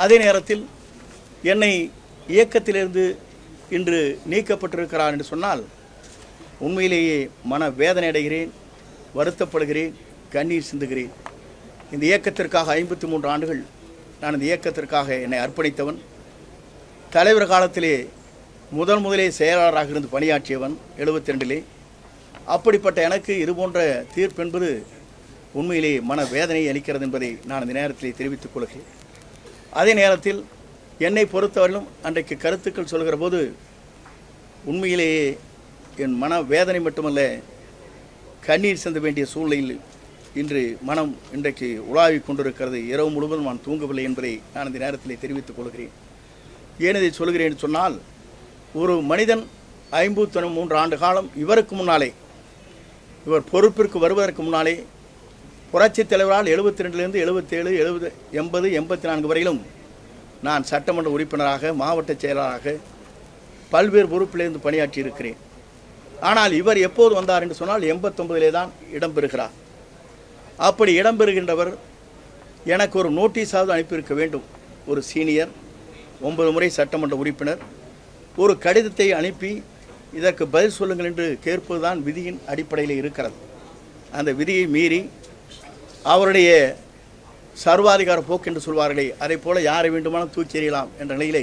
அதே நேரத்தில் என்னை இயக்கத்திலிருந்து இன்று நீக்கப்பட்டிருக்கிறார் என்று சொன்னால் உண்மையிலேயே மன வேதனை அடைகிறேன், வருத்தப்படுகிறேன், கண்ணீர் சிந்துகிறேன். இந்த இயக்கத்திற்காக 53 ஆண்டுகள் நான் இந்த இயக்கத்திற்காக என்னை அர்ப்பணித்தவன். தலைவர் காலத்திலே முதலே செயலாளராக இருந்து பணியாற்றியவன் 72லே. அப்படிப்பட்ட எனக்கு இதுபோன்ற தீர்ப்பு என்பது உண்மையிலே மன வேதனை அளிக்கிறது என்பதை நான் இந்த நேரத்திலே தெரிவித்துக் கொள்கிறேன். அதே நேரத்தில் என்னை பொறுத்தவரையிலும் அன்றைக்கு கருத்துக்கள் சொல்கிற போது உண்மையிலேயே என் மன வேதனை மட்டுமல்ல, கண்ணீர் சிந்த வேண்டிய சூழ்நிலையில் இன்று மனம் இன்றைக்கு உலாவிக் கொண்டிருக்கிறது. இரவு முழுவதும் நான் தூங்கவில்லை என்பதை நான் இந்த நேரத்திலே தெரிவித்துக் கொள்கிறேன். ஏன் இதை சொல்கிறேன் சொன்னால், ஒரு மனிதன் 53 ஆண்டு காலம் இவருக்கு முன்னாலே, இவர் பொறுப்பிற்கு வருவதற்கு முன்னாலே புரட்சித் தலைவரால் 72லிருந்து 77, 70, 80, 84 வரையிலும் நான் சட்டமன்ற உறுப்பினராக, மாவட்ட செயலாளராக பல்வேறு பொறுப்பிலிருந்து பணியாற்றியிருக்கிறேன். ஆனால் இவர் எப்போது வந்தார் என்று சொன்னால் 89லே தான் இடம்பெறுகிறார். அப்படி இடம்பெறுகின்றவர் எனக்கு ஒரு நோட்டீஸாவது அனுப்பியிருக்க வேண்டும். ஒரு சீனியர் 9 முறை சட்டமன்ற உறுப்பினர் ஒரு கடிதத்தை அனுப்பி இதற்கு பதில் சொல்லுங்கள் என்று கேட்பதுதான் விதியின் அடிப்படையில் இருக்கிறது. அந்த விதியை மீறி அவருடைய சர்வாதிகார போக்கு என்று சொல்வார்களே, அதை போல யாரை வேண்டுமானால் தூக்கி எறியலாம் என்ற நிலையிலே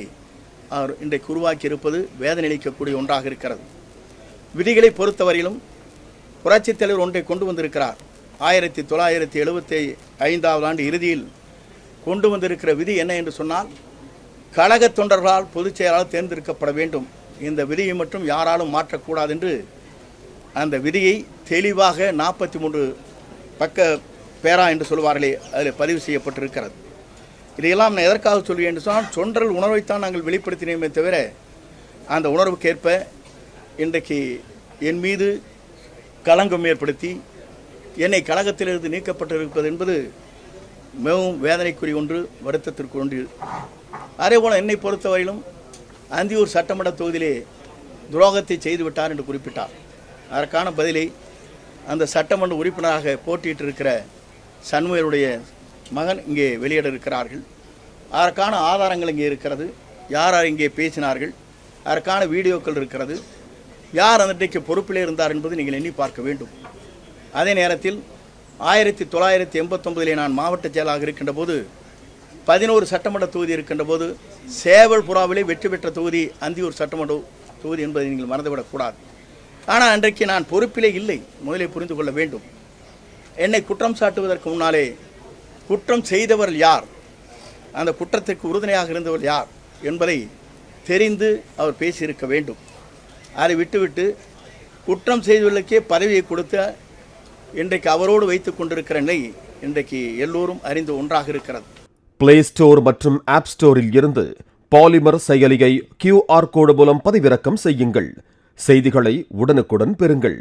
அவர் இன்றைக்கு உருவாக்கி இருப்பது வேதனை அளிக்கக்கூடிய ஒன்றாக இருக்கிறது. விதிகளை பொறுத்தவரையிலும் புரட்சித் தலைவர் ஒன்றை கொண்டு வந்திருக்கிறார். 1975 ஆண்டு இறுதியில் கொண்டு வந்திருக்கிற விதி என்ன என்று சொன்னால், கழக தொண்டர்களால் பொதுச் செயலாளர் தேர்ந்தெடுக்கப்பட வேண்டும். இந்த விதியை மட்டும் யாராலும் மாற்றக்கூடாது என்று அந்த விதியை தெளிவாக 43 பக்க பேரா என்று சொல்வார்களே, அதில் பதிவு செய்யப்பட்டிருக்கிறது. இதையெல்லாம் நான் எதற்காக சொல்கிறேன் என்று சொன்னால், தொண்டர்கள் உணர்வைத்தான் நாங்கள் வெளிப்படுத்தினோமே தவிர அந்த உணர்வுக்கேற்ப இன்றைக்கு என் மீது களங்கம் ஏற்படுத்தி என்னை கழகத்திலிருந்து நீக்கப்பட்டிருப்பது என்பது மிகவும் வேதனைக்குரிய ஒன்று, வருத்தத்திற்கு ஒன்று. அதேபோல் என்னை பொறுத்தவரையிலும் அந்தியூர் சட்டமன்ற தொகுதியிலே துரோகத்தை செய்துவிட்டார் என்று குறிப்பிட்டார். அதற்கான பதிலை அந்த சட்டமன்ற உறுப்பினராக போட்டியிட்டிருக்கிற சண்முகருடைய மகன் இங்கே வெளியிட இருக்கிறார்கள். அதற்கான ஆதாரங்கள் இங்கே இருக்கிறது. யார் இங்கே பேசினார்கள், அதற்கான வீடியோக்கள் இருக்கிறது. யார் அன்றைக்கு பொறுப்பிலே இருந்தார் என்பது நீங்கள் எண்ணி பார்க்க வேண்டும். அதே நேரத்தில் 1989 நான் மாவட்ட செயலாளராக இருக்கின்ற போது 11 சட்டமன்ற தொகுதி இருக்கின்ற போது சேவல் புறாவிலே வெற்றி பெற்ற தொகுதி அந்தியூர் சட்டமன்ற தொகுதி என்பதை நீங்கள் மறந்துவிடக்கூடாது. ஆனால் அன்றைக்கு நான் பொறுப்பிலே இல்லை, முதலே புரிந்து கொள்ள வேண்டும். என்னை குற்றம் சாட்டுவதற்கு முன்னாலே குற்றம் செய்தவர் யார், அந்த குற்றத்திற்கு உறுதுணையாக இருந்தவர் யார் என்பதை தெரிந்து அவர் பேசியிருக்க வேண்டும். அதை விட்டுவிட்டு குற்றம் செய்தவர்களுக்கே பதவியை கொடுத்த இன்றைக்கு அவரோடு வைத்துக் கொண்டிருக்கிற நிலை இன்றைக்கு எல்லோரும் அறிந்த ஒன்றாக இருக்கிறது. பிளே ஸ்டோர் மற்றும் ஆப் ஸ்டோரில் இருந்து பாலிமர் செயலியை QR கோடு மூலம் பதிவிறக்கம் செய்யுங்கள். செய்திகளை உடனுக்குடன் பெறுங்கள்.